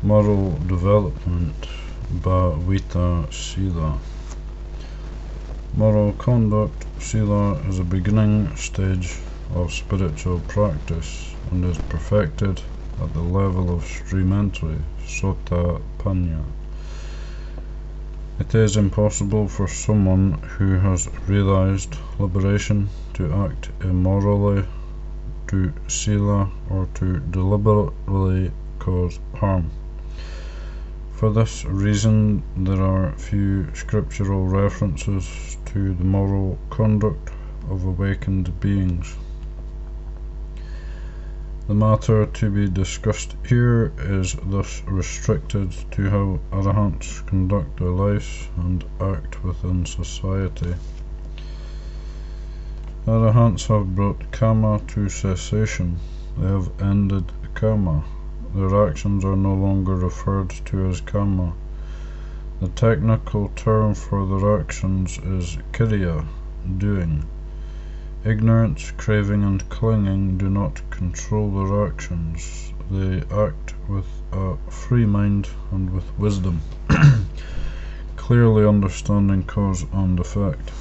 Moral development, bhavita-sila. Moral conduct, sila, is a beginning stage of spiritual practice and is perfected at the level of stream entry, sotapanna. It is impossible for someone who has realized liberation to act immorally, to sila, or to deliberately cause harm. For this reason, there are few scriptural references to the moral conduct of awakened beings. The matter to be discussed here is thus restricted to how arahants conduct their lives and act within society. Arahants have brought karma to cessation. They have ended karma. Their actions are no longer referred to as karma. The technical term for their actions is kriya, doing. Ignorance, craving, and clinging do not control their actions. They act with a free mind and with wisdom, clearly understanding cause and effect.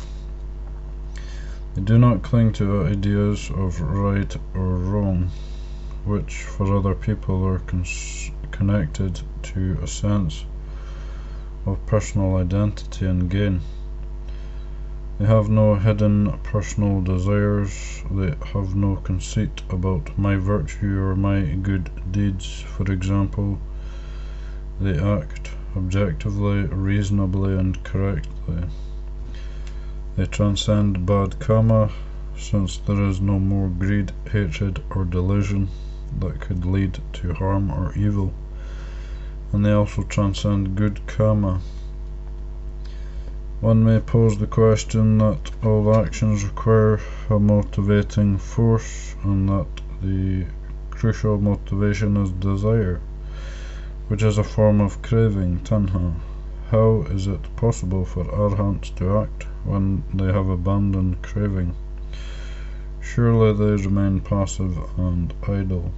They do not cling to ideas of right or wrong, which for other people are connected to a sense of personal identity and gain. They have no hidden personal desires. They have no conceit about my virtue or my good deeds. For example, they act objectively, reasonably, and correctly. They transcend bad karma, since there is no more greed, hatred, or delusion that could lead to harm or evil, and they also transcend good karma. One may pose the question that all actions require a motivating force, and that the crucial motivation is desire, which is a form of craving, tanha. How is it possible for arahants to act when they have abandoned craving? Surely they remain passive and idle.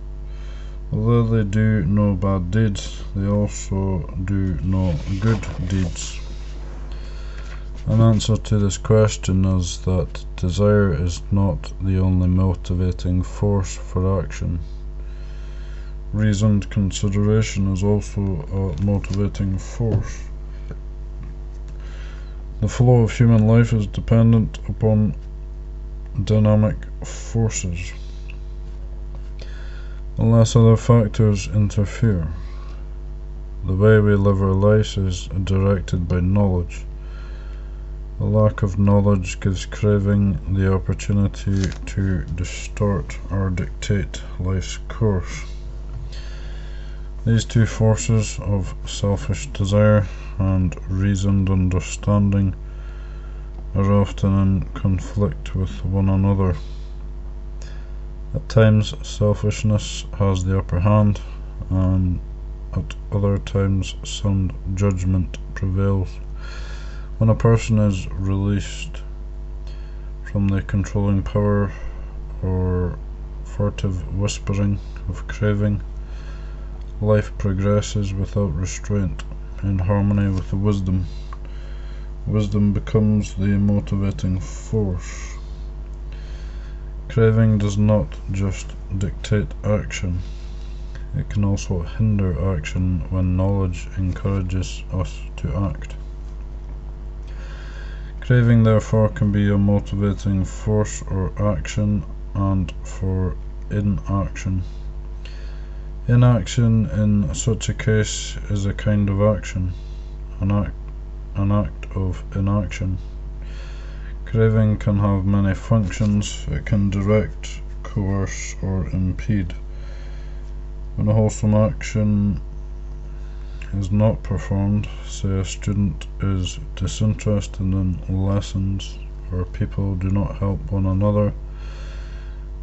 Although they do no bad deeds, they also do no good deeds. An answer to this question is that desire is not the only motivating force for action. Reasoned consideration is also a motivating force. The flow of human life is dependent upon dynamic forces, unless other factors interfere. The way we live our lives is directed by knowledge. The lack of knowledge gives craving the opportunity to distort or dictate life's course. These two forces of selfish desire and reasoned understanding are often in conflict with one another. At times, selfishness has the upper hand, and at other times, sound judgment prevails. When a person is released from the controlling power or furtive whispering of craving, life progresses without restraint, in harmony with the wisdom. Wisdom becomes the motivating force. Craving does not just dictate action, it can also hinder action when knowledge encourages us to act. Craving therefore can be a motivating force or action and for inaction. Inaction in such a case is a kind of action, an act of inaction. Craving can have many functions. It can direct, coerce, or impede. When a wholesome action is not performed, say a student is disinterested in lessons, or people do not help one another,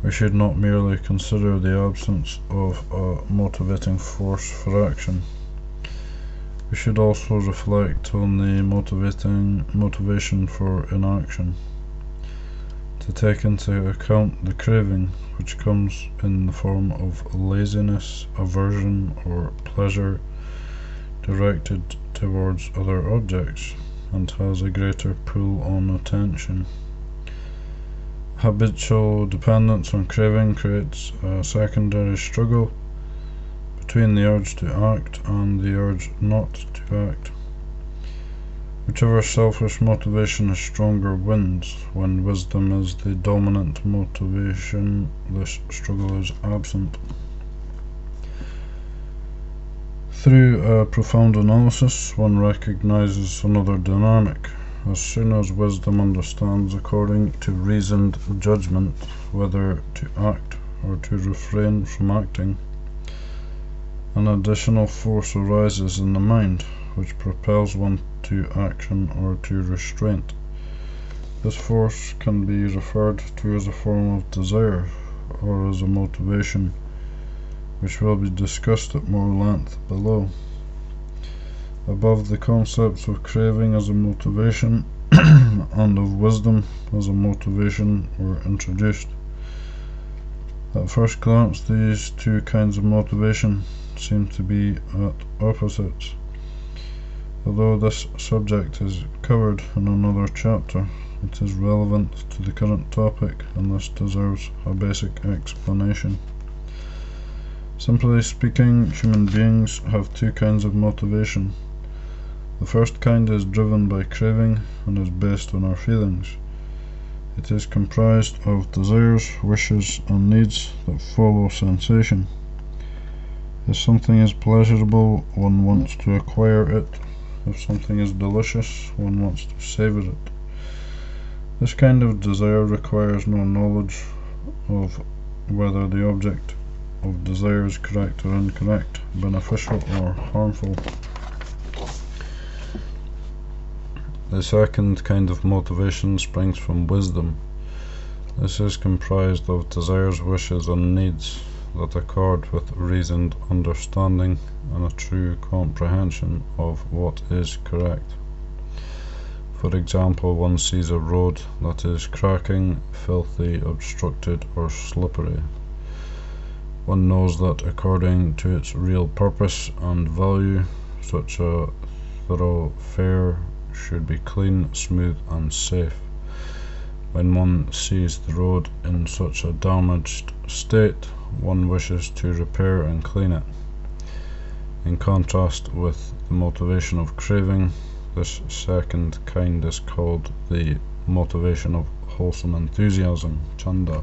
we should not merely consider the absence of a motivating force for action. We should also reflect on the motivation for inaction, to take into account the craving, which comes in the form of laziness, aversion, or pleasure, directed towards other objects and has a greater pull on attention. Habitual dependence on craving creates a secondary struggle between the urge to act and the urge not to act. Whichever selfish motivation is stronger wins. When wisdom is the dominant motivation, this struggle is absent. Through a profound analysis, one recognizes another dynamic. As soon as wisdom understands, according to reasoned judgment, whether to act or to refrain from acting, an additional force arises in the mind, which propels one to action or to restraint. This force can be referred to as a form of desire or as a motivation, which will be discussed at more length below. Above, the concepts of craving as a motivation and of wisdom as a motivation were introduced. At first glance, these two kinds of motivation seem to be at opposites. Although this subject is covered in another chapter, it is relevant to the current topic, and this deserves a basic explanation. Simply speaking, human beings have two kinds of motivation. The first kind is driven by craving and is based on our feelings. It is comprised of desires, wishes, and needs that follow sensation. If something is pleasurable, one wants to acquire it. If something is delicious, one wants to savor it. This kind of desire requires no knowledge of whether the object of desire is correct or incorrect, beneficial or harmful. The second kind of motivation springs from wisdom. This is comprised of desires, wishes, and needs that accord with reasoned understanding and a true comprehension of what is correct. For example, one sees a road that is cracking, filthy, obstructed, or slippery. One knows that according to its real purpose and value, such a thoroughfare should be clean, smooth, and safe. When one sees the road in such a damaged state, one wishes to repair and clean it. In contrast with the motivation of craving, this second kind is called the motivation of wholesome enthusiasm, chanda.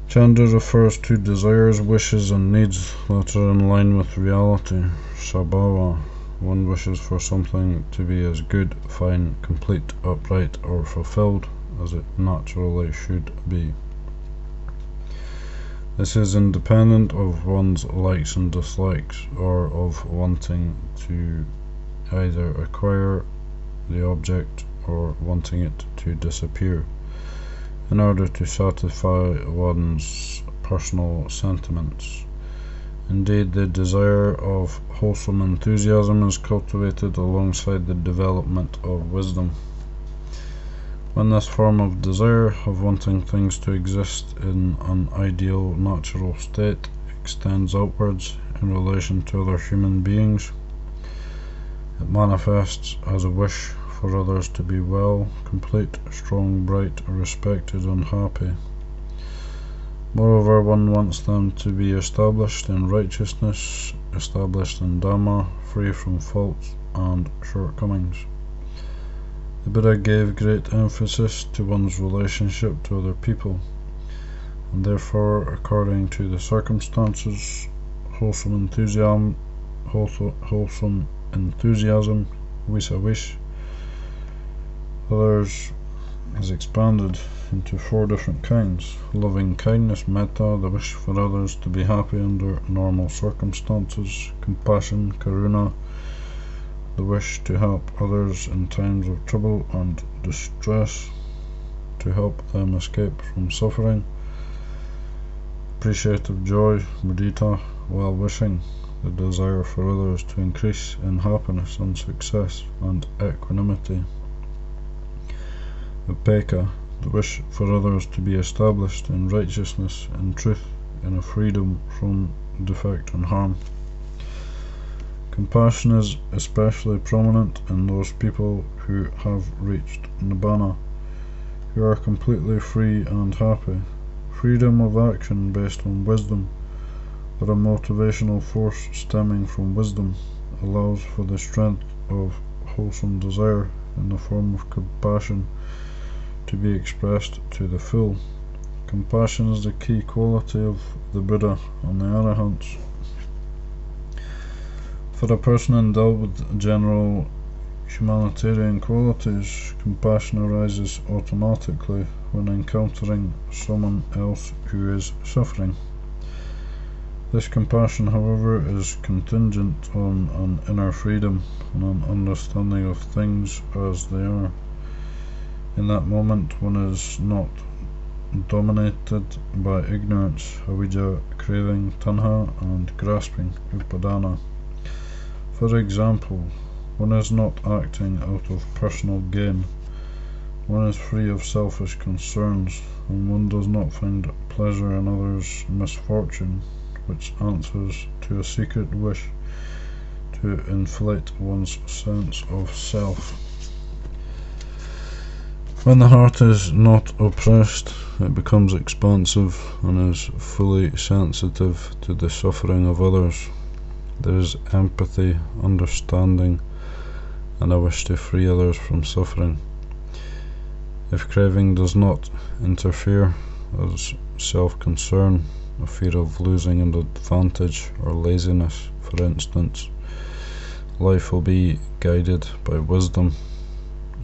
Chanda refers to desires, wishes, and needs that are in line with reality, sabhava. One wishes for something to be as good, fine, complete, upright, or fulfilled as it naturally should be. This is independent of one's likes and dislikes, or of wanting to either acquire the object or wanting it to disappear, in order to satisfy one's personal sentiments. Indeed, the desire of wholesome enthusiasm is cultivated alongside the development of wisdom. When this form of desire, of wanting things to exist in an ideal natural state, extends outwards in relation to other human beings, it manifests as a wish for others to be well, complete, strong, bright, respected, and happy. Moreover, one wants them to be established in righteousness, established in Dhamma, free from faults and shortcomings. The Buddha gave great emphasis to one's relationship to other people, and therefore, according to the circumstances, wholesome enthusiasm, vis-a-vis others, is expanded into four different kinds: loving kindness, metta, the wish for others to be happy under normal circumstances; compassion, karuna, the wish to help others in times of trouble and distress, to help them escape from suffering; appreciative joy, mudita, well-wishing, the desire for others to increase in happiness and success and equanimity; upekkha, the wish for others to be established in righteousness, in truth, in a freedom from defect and harm; Compassion is especially prominent in those people who have reached Nibbana, who are completely free and happy. Freedom of action based on wisdom, or a motivational force stemming from wisdom, allows for the strength of wholesome desire in the form of compassion to be expressed to the full. Compassion is the key quality of the Buddha and the Arahants. For a person endowed with general humanitarian qualities, compassion arises automatically when encountering someone else who is suffering. This compassion, however, is contingent on an inner freedom and an understanding of things as they are. In that moment, one is not dominated by ignorance, avijja, craving, tanha, and grasping, upadana. For example, one is not acting out of personal gain, one is free of selfish concerns, and one does not find pleasure in others' misfortune, which answers to a secret wish to inflate one's sense of self. When the heart is not oppressed, it becomes expansive and is fully sensitive to the suffering of others. There is empathy, understanding, and a wish to free others from suffering. If craving does not interfere, as self-concern, a fear of losing an advantage, or laziness, for instance, life will be guided by wisdom,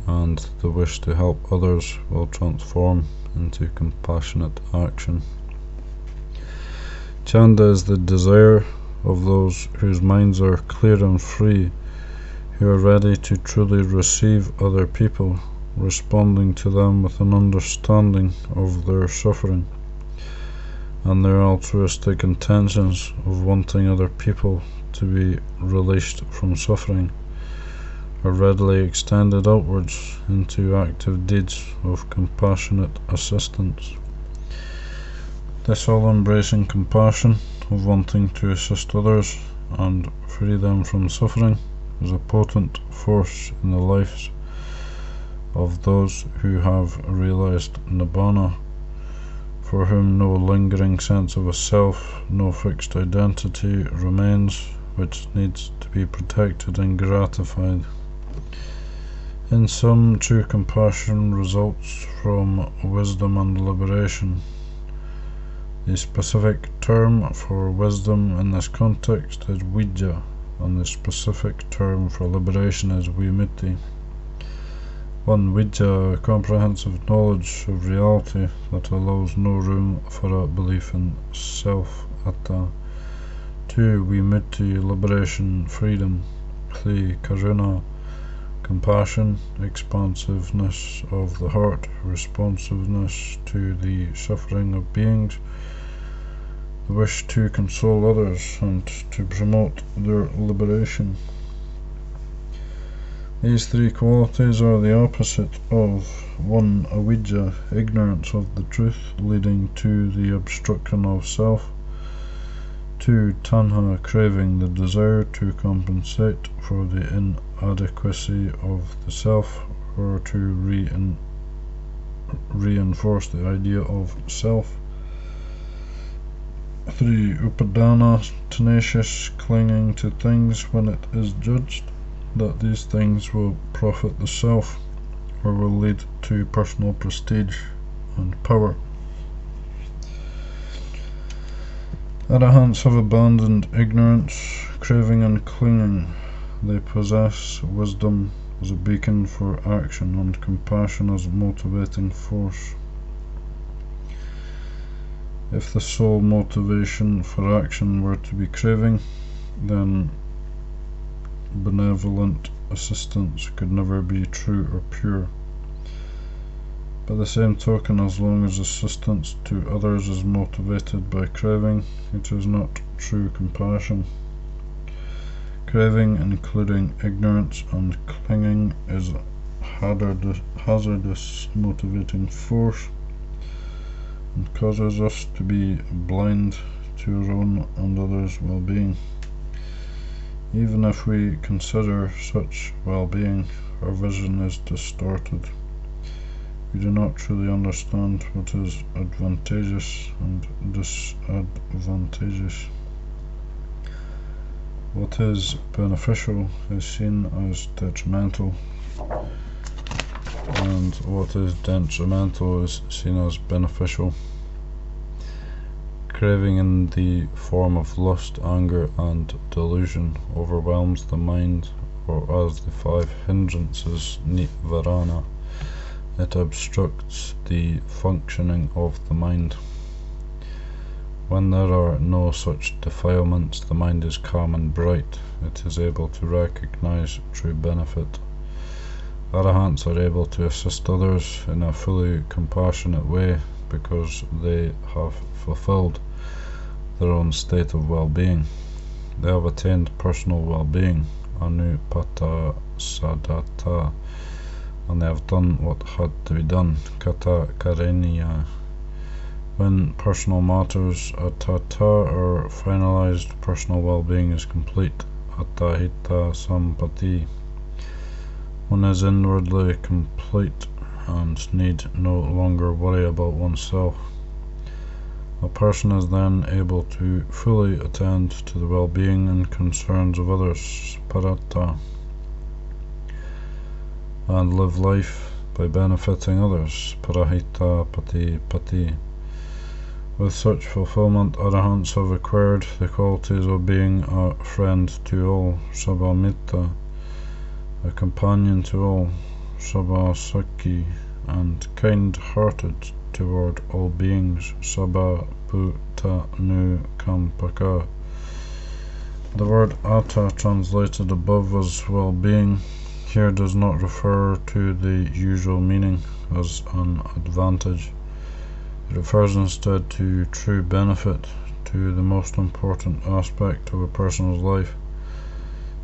and the wish to help others will transform into compassionate action. Chanda is the desire of those whose minds are clear and free, who are ready to truly receive other people, responding to them with an understanding of their suffering, and their altruistic intentions of wanting other people to be released from suffering are readily extended outwards into active deeds of compassionate assistance. This all-embracing compassion of wanting to assist others and free them from suffering is a potent force in the lives of those who have realized Nibbana, for whom no lingering sense of a self, no fixed identity remains which needs to be protected and gratified. In sum, true compassion results from wisdom and liberation. The specific term for wisdom in this context is vijja, and the specific term for liberation is vimiti. One, vijja, a comprehensive knowledge of reality that allows no room for a belief in self, atta. 2, vimiti, liberation, freedom. 3, karuna, compassion, expansiveness of the heart, responsiveness to the suffering of beings, the wish to console others and to promote their liberation. These three qualities are the opposite of 1, avijja, ignorance of the truth leading to the obstruction of self. 2, tanha, craving, the desire to compensate for the inadequacy of the self or to reinforce the idea of self. 3, upadana, tenacious clinging to things when it is judged that these things will profit the self or will lead to personal prestige and power. Arahants have abandoned ignorance, craving and clinging. They possess wisdom as a beacon for action and compassion as a motivating force. If the sole motivation for action were to be craving, then benevolent assistance could never be true or pure. By the same token, as long as assistance to others is motivated by craving, it is not true compassion. Craving, including ignorance and clinging, is a hazardous motivating force and causes us to be blind to our own and others' well-being. Even if we consider such well-being, our vision is distorted. We do not truly understand what is advantageous and disadvantageous. What is beneficial is seen as detrimental, and what is detrimental is seen as beneficial. Craving in the form of lust, anger, and delusion overwhelms the mind, or as the 5 hindrances nivarana, it obstructs the functioning of the mind. When there are no such defilements, the mind is calm and bright. It is able to recognize true benefit. Arahants are able to assist others in a fully compassionate way because they have fulfilled their own state of well-being. They have attained personal well-being, anupata-sadhata, and they have done what had to be done, kata kareniya. When personal matters atata are finalized, personal well-being is complete, atahita sampati. One is inwardly complete and need no longer worry about oneself. A person is then able to fully attend to the well-being and concerns of others, parata, and live life by benefiting others, parahita pati pati. With such fulfillment, Arahants have acquired the qualities of being a friend to all, sabamita, a companion to all, sabasaki, and kind-hearted toward all beings, sababhutanukampaka. The word atta, translated above as well-being, here does not refer to the usual meaning as an advantage. It refers instead to true benefit, to the most important aspect of a person's life,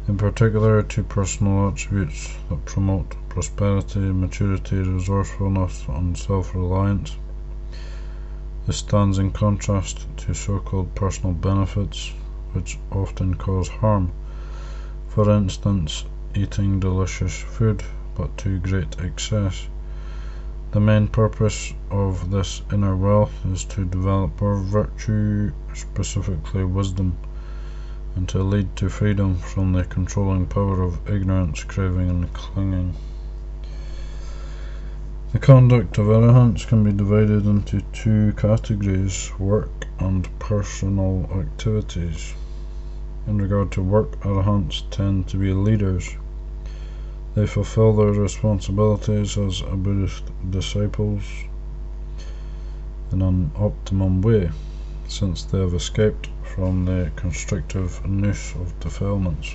in particular to personal attributes that promote prosperity, maturity, resourcefulness, and self-reliance. This stands in contrast to so-called personal benefits, which often cause harm. For instance, eating delicious food, but to great excess. The main purpose of this inner wealth is to develop our virtue, specifically wisdom, and to lead to freedom from the controlling power of ignorance, craving, and clinging. The conduct of Arahants can be divided into 2 categories, work and personal activities. In regard to work, Arahants tend to be leaders. They fulfill their responsibilities as Buddhist disciples in an optimum way, since they have escaped from the constrictive noose of defilements.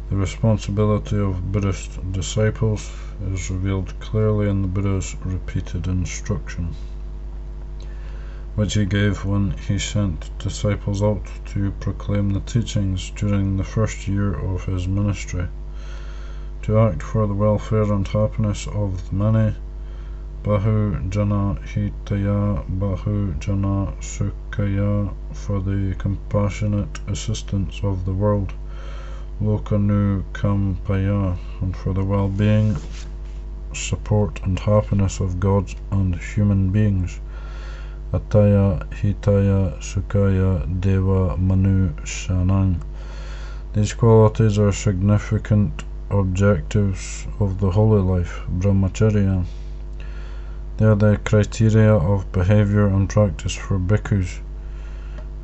The responsibility of Buddhist disciples is revealed clearly in the Buddha's repeated instruction, which he gave when he sent disciples out to proclaim the teachings during the first year of his ministry. To act for the welfare and happiness of the many, bahu jana hitaya, bahu jana sukhaya, for the compassionate assistance of the world, lokanu kampaya, and for the well-being, support, and happiness of gods and human beings, ataya hitaya sukhaya deva manu shanang. These qualities are significant objectives of the holy life, brahmacharya. They are the criteria of behavior and practice for bhikkhus,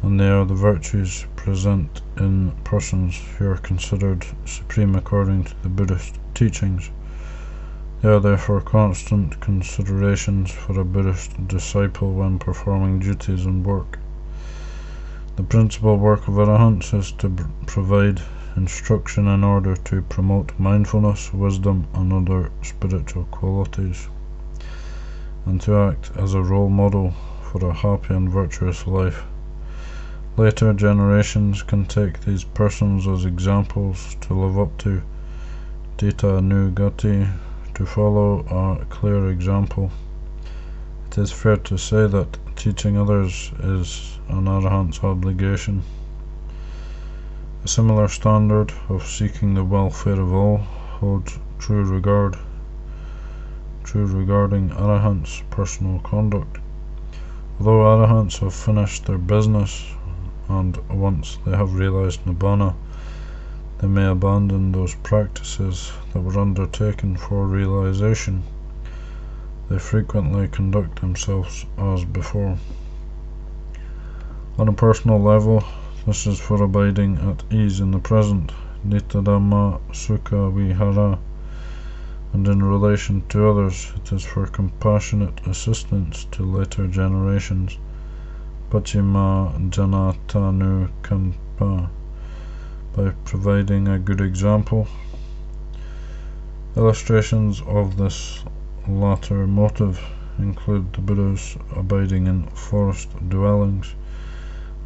and they are the virtues present in persons who are considered supreme according to the Buddhist teachings. They are therefore constant considerations for a Buddhist disciple when performing duties and work. The principal work of Arahants is to provide instruction in order to promote mindfulness, wisdom, and other spiritual qualities, and to act as a role model for a happy and virtuous life. Later generations can take these persons as examples to live up to, dita nugati, to follow a clear example. It is fair to say that teaching others is an Arahant's obligation. A similar standard of seeking the welfare of all holds true regarding arahants' personal conduct. Although arahants have finished their business, and once they have realized nibbana, they may abandon those practices that were undertaken for realization. They frequently conduct themselves as before. On a personal level, this is for abiding at ease in the present, nitadhamma sukha vihara, and in relation to others, it is for compassionate assistance to later generations, pachima janatanu kampa, by providing a good example. Illustrations of this latter motive include the Buddha's abiding in forest dwellings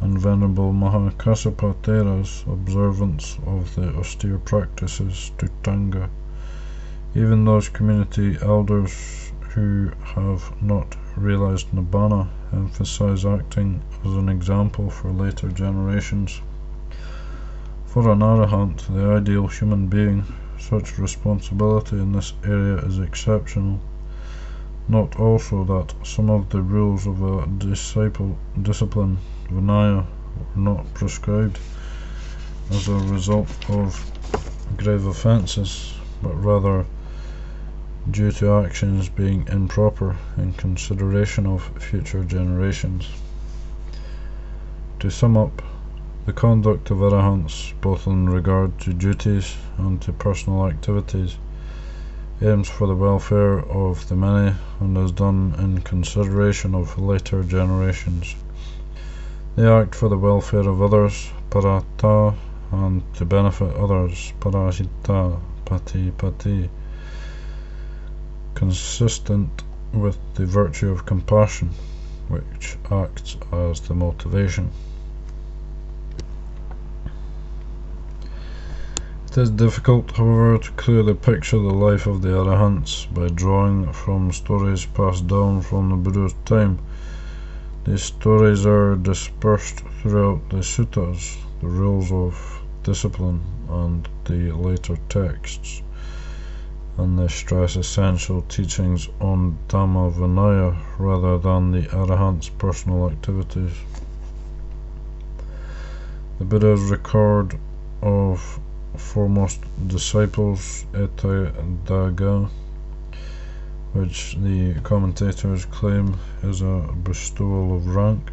and Venerable Mahakassapa Thera's observance of the austere practices to Tanga. Even those community elders who have not realized nibbana emphasize acting as an example for later generations. For an arahant, the ideal human being, such responsibility in this area is exceptional. Note also that some of the rules of a discipline, Vinaya, were not prescribed as a result of grave offences, but rather due to actions being improper in consideration of future generations. To sum up, the conduct of arahants, both in regard to duties and to personal activities, aims for the welfare of the many and is done in consideration of later generations. They act for the welfare of others, parata, and to benefit others, parahita, pati, consistent with the virtue of compassion, which acts as the motivation. It is difficult, however, to clearly picture the life of the arahants by drawing from stories passed down from the Buddha's time. These stories are dispersed throughout the suttas, the rules of discipline, and the later texts, and they stress essential teachings on Dhamma Vinaya rather than the arahant's personal activities. The Buddha's record of foremost disciples, Etta Daga, which the commentators claim is a bestowal of rank,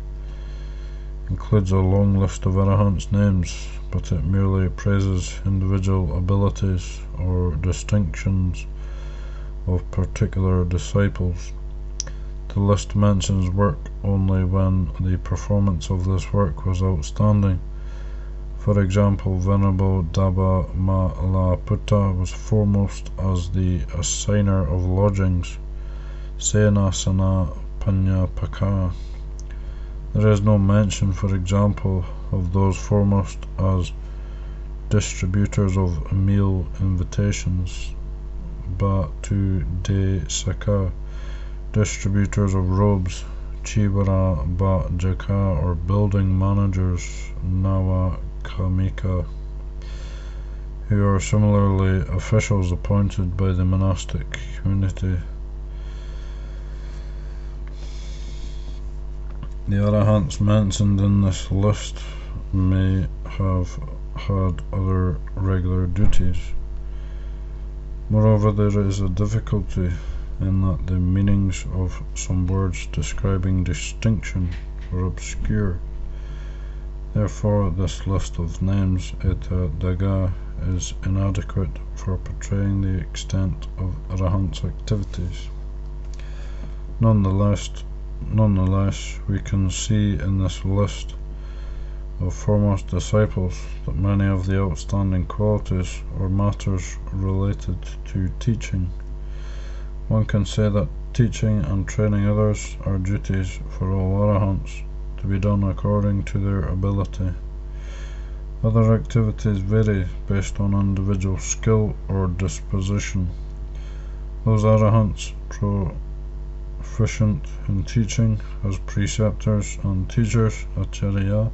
includes a long list of arahants' names, but it merely praises individual abilities or distinctions of particular disciples. The list mentions work only when the performance of this work was outstanding. For example, Venerable Dabba-malaputta was foremost as the assigner of lodgings, Senasana Panyapaka. There is no mention, for example, of those foremost as distributors of meal invitations, Batu de Saka, distributors of robes, Chivara Ba Jaka, or building managers, Nawa Kamika, who are similarly officials appointed by the monastic community. The arahants mentioned in this list may have had other regular duties. Moreover, there is a difficulty in that the meanings of some words describing distinction are obscure. Therefore, this list of names, Etta Daga, is inadequate for portraying the extent of arahants' activities. Nonetheless, we can see in this list of foremost disciples that many of the outstanding qualities or matters related to teaching. One can say that teaching and training others are duties for all arahants, to be done according to their ability. Other activities vary based on individual skill or disposition. Those arahants proficient in teaching as preceptors and teachers, acharya,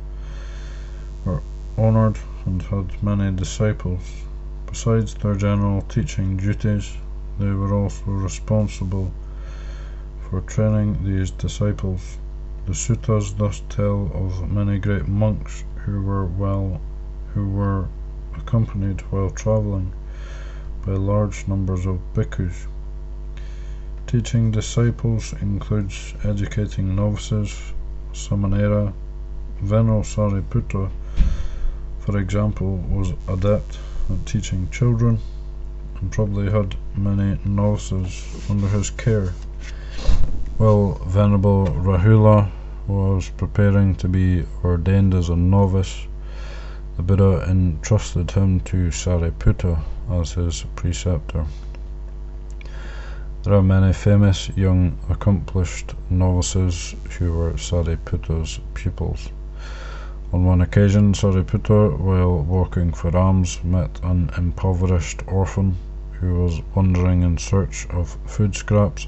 are honoured and had many disciples. Besides their general teaching duties, they were also responsible for training these disciples. The suttas thus tell of many great monks who were accompanied while travelling by large numbers of bhikkhus. Teaching disciples includes educating novices, samanera. Venerable Sariputta, for example, was adept at teaching children and probably had many novices under his care. While Venerable Rahula was preparing to be ordained as a novice, the Buddha entrusted him to Sariputta as his preceptor. There are many famous young accomplished novices who were Sariputta's pupils. On one occasion, Sariputta, while walking for alms, met an impoverished orphan who was wandering in search of food scraps,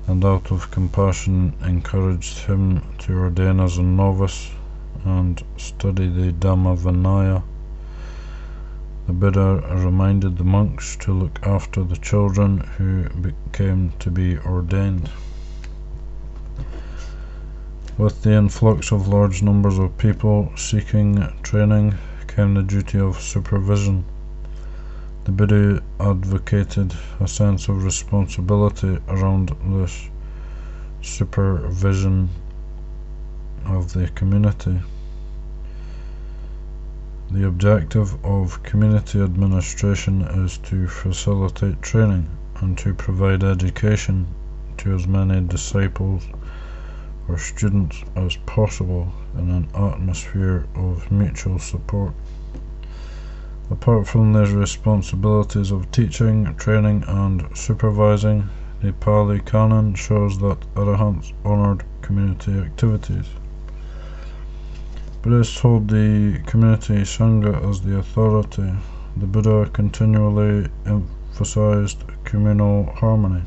and out of compassion encouraged him to ordain as a novice and study the Dhamma Vinaya. The Buddha reminded the monks to look after the children who came to be ordained. With the influx of large numbers of people seeking training came the duty of supervision. The Buddha advocated a sense of responsibility around this supervision of the community. The objective of community administration is to facilitate training and to provide education to as many disciples or students as possible in an atmosphere of mutual support. Apart from their responsibilities of teaching, training and supervising, the Pali Canon shows that Arahants honoured community activities. Buddhists hold the community Sangha as the authority. The Buddha continually emphasized communal harmony,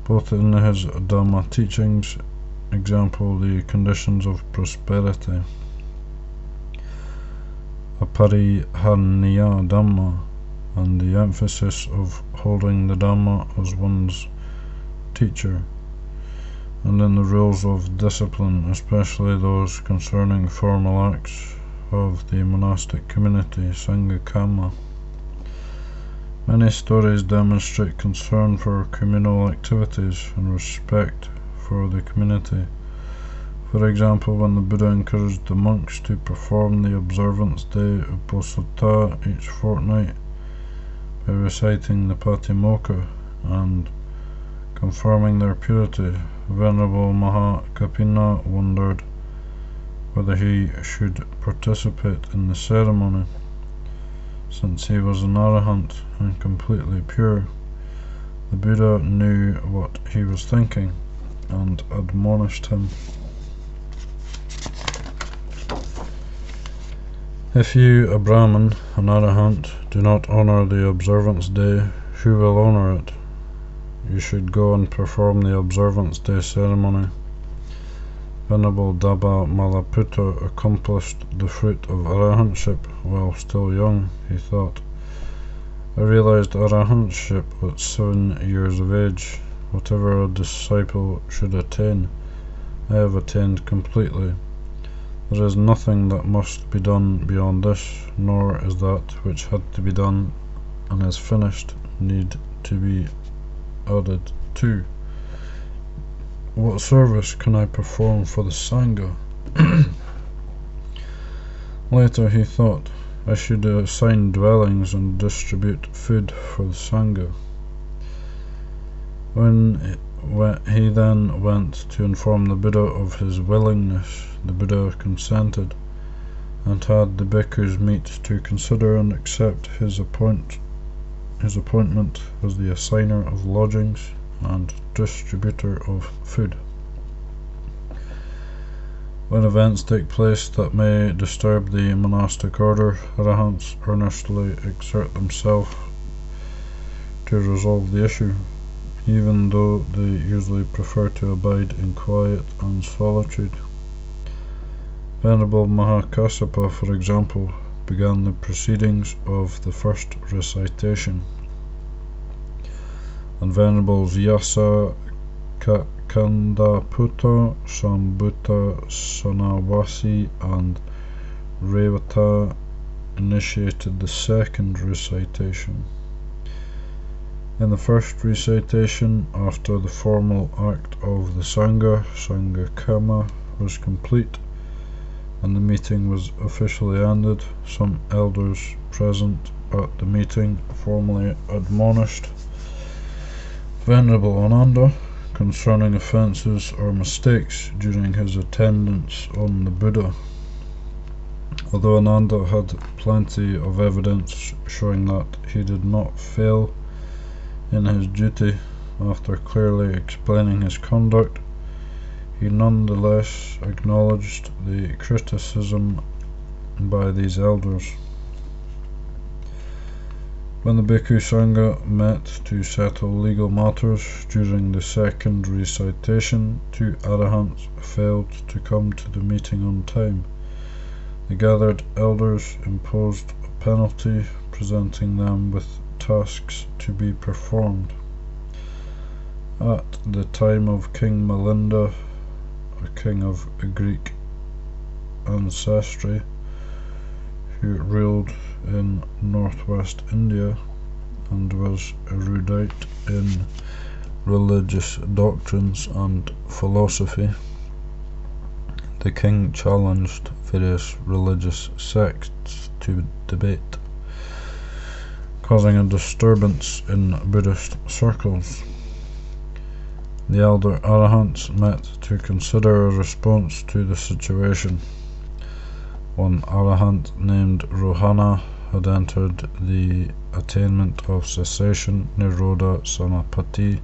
both in his Dhamma teachings, example the conditions of prosperity, Aparihaniya Dhamma, and the emphasis of holding the Dhamma as one's teacher, and in the rules of discipline, especially those concerning formal acts of the monastic community, Sangha Kamma. Many stories demonstrate concern for communal activities and respect for the community. For example, when the Buddha encouraged the monks to perform the observance day of Posata each fortnight by reciting the Patimokkha and confirming their purity, Venerable Mahakapina wondered whether he should participate in the ceremony, since he was an arahant and completely pure. The Buddha knew what he was thinking and admonished him. If you, a Brahmin, an arahant, do not honour the observance day, who will honour it? You should go and perform the observance day ceremony. Venerable Dabba Malaputta accomplished the fruit of arahantship while still young, he thought. I realized arahantship at 7 years of age. Whatever a disciple should attain, I have attained completely. There is nothing that must be done beyond this, nor is that which had to be done and is finished need to be added to. What service can I perform for the Sangha? Later he thought, I should assign dwellings and distribute food for the Sangha. When he then went to inform the Buddha of his willingness, the Buddha consented and had the bhikkhus meet to consider and accept his appointment as the assigner of lodgings and distributor of food. When events take place that may disturb the monastic order, arahants earnestly exert themselves to resolve the issue, even though they usually prefer to abide in quiet and solitude. Venerable Mahakassapa, for example, began the proceedings of the first recitation, and Venerables Yasa Kandaputta, Sambhuta Sanawasi, and Revata initiated the second recitation. In the first recitation, after the formal act of the Sangha, Sangha was complete, and the meeting was officially ended, some elders present at the meeting formally admonished Venerable Ananda concerning offences or mistakes during his attendance on the Buddha. Although Ananda had plenty of evidence showing that he did not fail in his duty after clearly explaining his conduct, he nonetheless acknowledged the criticism by these elders. When the Bhikkhu Sangha met to settle legal matters during the second recitation, 2 arahants failed to come to the meeting on time. The gathered elders imposed a penalty, presenting them with tasks to be performed. At the time of King Milinda, a king of Greek ancestry who ruled in northwest India and was erudite in religious doctrines and philosophy, the king challenged various religious sects to debate, causing a disturbance in Buddhist circles. The elder arahants met to consider a response to the situation. One arahant named Rohana had entered the attainment of cessation Nirodha Samapatti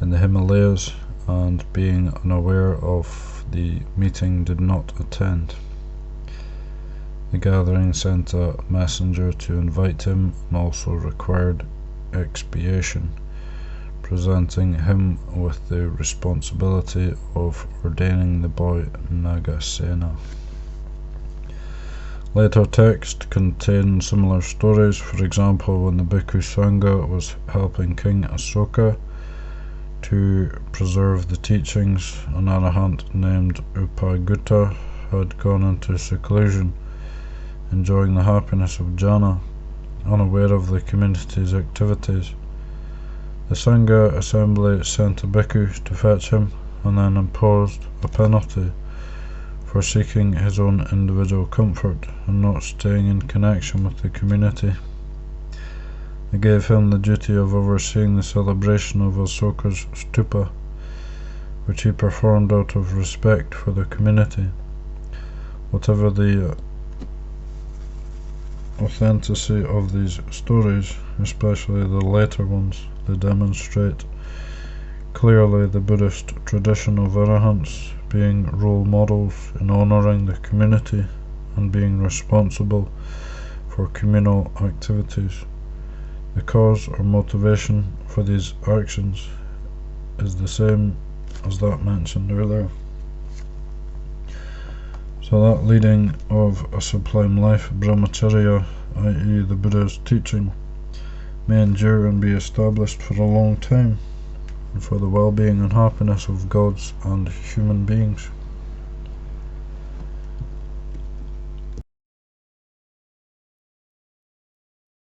in the Himalayas, and being unaware of the meeting did not attend. The gathering sent a messenger to invite him and also required expiation, presenting him with the responsibility of ordaining the boy Nagasena. Later texts contain similar stories. For example, when the Bhikkhu Sangha was helping King Asoka to preserve the teachings, an arahant named Upagutta had gone into seclusion, enjoying the happiness of jhana, unaware of the community's activities. The Sangha assembly sent a bhikkhu to fetch him, and then imposed a penalty for seeking his own individual comfort and not staying in connection with the community. They gave him the duty of overseeing the celebration of Asoka's stupa, which he performed out of respect for the community. Whatever the authenticity of these stories, especially the later ones, they demonstrate clearly the Buddhist tradition of arahants being role models in honouring the community and being responsible for communal activities. The cause or motivation for these actions is the same as that mentioned earlier. So that leading of a sublime life, brahmacharya, i.e. the Buddha's teaching, may endure and be established for a long time, and for the well-being and happiness of gods and human beings.